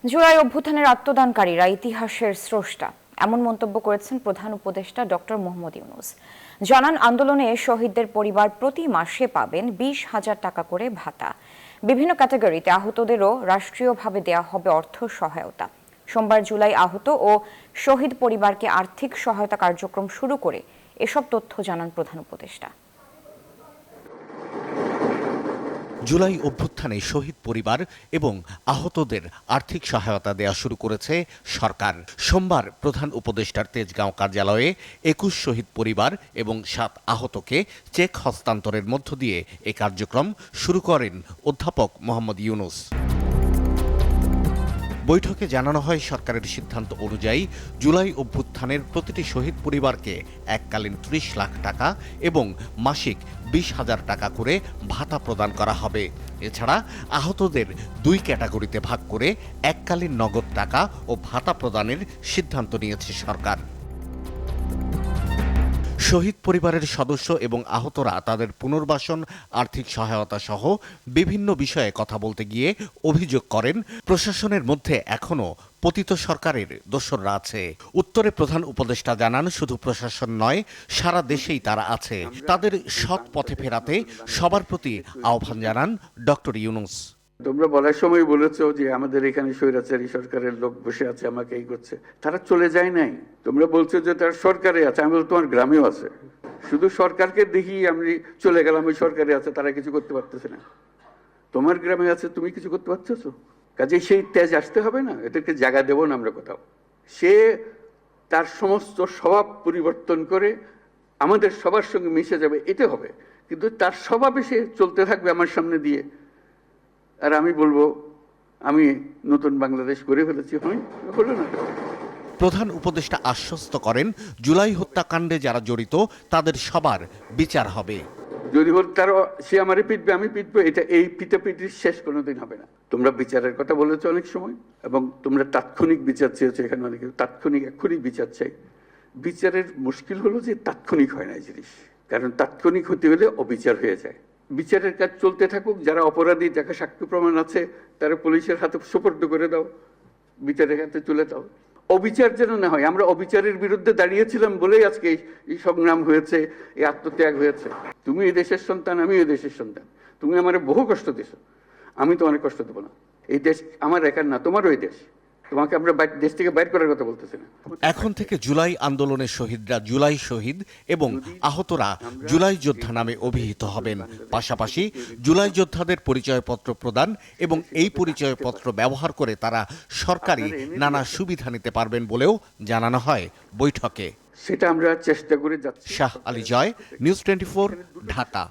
জুলাই অভ্যুত্থানের আত্মদানকারীরা ইতিহাসের স্রষ্টা, এমন মন্তব্য করেছেন প্রধান উপদেষ্টা ডক্টর মোহাম্মদ ইউনূস। জানান, আন্দোলনে শহীদদের পরিবার প্রতি মাসে পাবেন 20,000 টাকা করে ভাতা। বিভিন্ন ক্যাটাগরিতে আহতদেরও রাষ্ট্রীয়ভাবে দেয়া হবে অর্থ সহায়তা। সোমবার জুলাই আহত ও শহীদ পরিবারকে আর্থিক সহায়তা কার্যক্রম শুরু করে এসব তথ্য জানান প্রধান উপদেষ্টা। জুলাই অভ্যুত্থানে শহীদ পরিবার এবং আহতদের আর্থিক সহায়তা দেয়া শুরু করেছে সরকার। সোমবার প্রধান উপদেষ্টার তেজগাঁও কার্যালয়ে 21 শহীদ পরিবার এবং 7 আহতকে চেক হস্তান্তরের মধ্য দিয়ে এ কার্যক্রম শুরু করেন অধ্যাপক মোহাম্মদ ইউনূস। বৈঠকে জানানো হয়, সরকারের সিদ্ধান্ত অনুযায়ী জুলাই অভ্যুত্থানের প্রতিটি শহীদ পরিবারকে এককালীন 30 লাখ টাকা এবং মাসিক 20,000 টাকা করে ভাতা প্রদান করা হবে। এছাড়া আহতদের 2 ক্যাটাগরিতে ভাগ করে এককালীন নগদ টাকা ও ভাতা প্রদানের সিদ্ধান্ত নিয়েছে সরকার। শহীদ পরিবারের সদস্য এবং আহতরা তাদের পুনর্বাসন, আর্থিক সহায়তা সহ বিভিন্ন বিষয়ে কথা বলতে গিয়ে অভিযোগ করেন, প্রশাসনের মধ্যে এখনও পতিত সরকারের দোসররা আছে। উত্তরে প্রধান উপদেষ্টা জানান, শুধু প্রশাসন নয়, সারা দেশেই তারা আছে। তাদের সৎ পথে ফেরাতে সবার প্রতি আহ্বান জানান ডক্টর ইউনূস। তোমরা বলার সময় বলেছো যে আমাদের এখানে স্বৈরাচারী সরকারের লোক বসে আছে, আমাকে এই করছে। তারা চলে যায় নাই। তোমরা বলছো যে তার সরকারে আছে, আমি বলছি তোমার গ্রামেও আছে। শুধু সরকারকে দেখি আমি চলে গেলাম, ওই সরকারে আছে, তারা কিছু করতে পারতেছে না। তোমার গ্রামে আছে, তুমি কিছু করতে পারতেছো? কাজে সেই তেজ আসতে হবে না, এদেরকে জায়গা দেবো না আমরা কোথাও। সে তার সমস্ত স্বভাব পরিবর্তন করে আমাদের সবার সঙ্গে মিশে যাবে, এটা হবে। কিন্তু তার স্বভাবে সে চলতে থাকবে আমার সামনে দিয়ে, আর আমি বলবো আমি নতুন বাংলাদেশ করে ফেলেছি। হলো না। প্রধান উপদেষ্টা আশ্বস্ত করেন, জুলাই হত্যাকাণ্ডে যারা জড়িত তাদের সবার বিচার হবে। যদি তার সে আমারে পিটবে, আমি পিটবো, এটা এই পিটাপিটির শেষ কোনোদিন হবে না। তোমরা বিচারের কথা বলেছো অনেক সময়, এবং তোমরা তাৎক্ষণিক বিচার চেয়েছো। এখানে অনেকে তাৎক্ষণিক এক্ষুনি বিচার চাই। বিচারের মুশকিল হলো যে তাৎক্ষণিক হয় না এই জিনিস, কারণ তাৎক্ষণিক হতে হলে অবিচার হয়ে যায়। বিচারের কাজ চলতে থাকুক, যারা অপরাধী, যাকে সাক্ষ্য প্রমাণ আছে, তারা পুলিশের হাতে সুপর্দ করে দাও, বিচারের হাতে তুলে দাও। অবিচার যেন না হয়। আমরা অবিচারের বিরুদ্ধে দাঁড়িয়েছিলাম বলেই আজকে এই সংগ্রাম হয়েছে, এই আত্মত্যাগ হয়েছে। তুমি এই দেশের সন্তান, আমি এই দেশের সন্তান। তুমি আমার বহু কষ্ট দিছো, আমি তো অনেক কষ্ট দেবো না। এই দেশ আমার একার না, তোমারও এই দেশ। তোমাকে আমরা দেশ থেকে বাইর করার কথা বলতেছি না। এখন থেকে জুলাই আন্দোলনের শহীদরা জুলাই শহীদ এবং আহতরা জুলাই যোদ্ধা নামে অভিহিত হবেন। পাশাপাশি জুলাই যোদ্ধাদের পরিচয়পত্র প্রদান এবং এই পরিচয়পত্র ব্যবহার করে তারা সরকারি নানা সুবিধা নিতে পারবেন বলেও জানানো হয় বৈঠকে। সেটা আমরা চেষ্টা করে যাচ্ছি। শাহ আলী জয়, নিউজ 24, ঢাকা।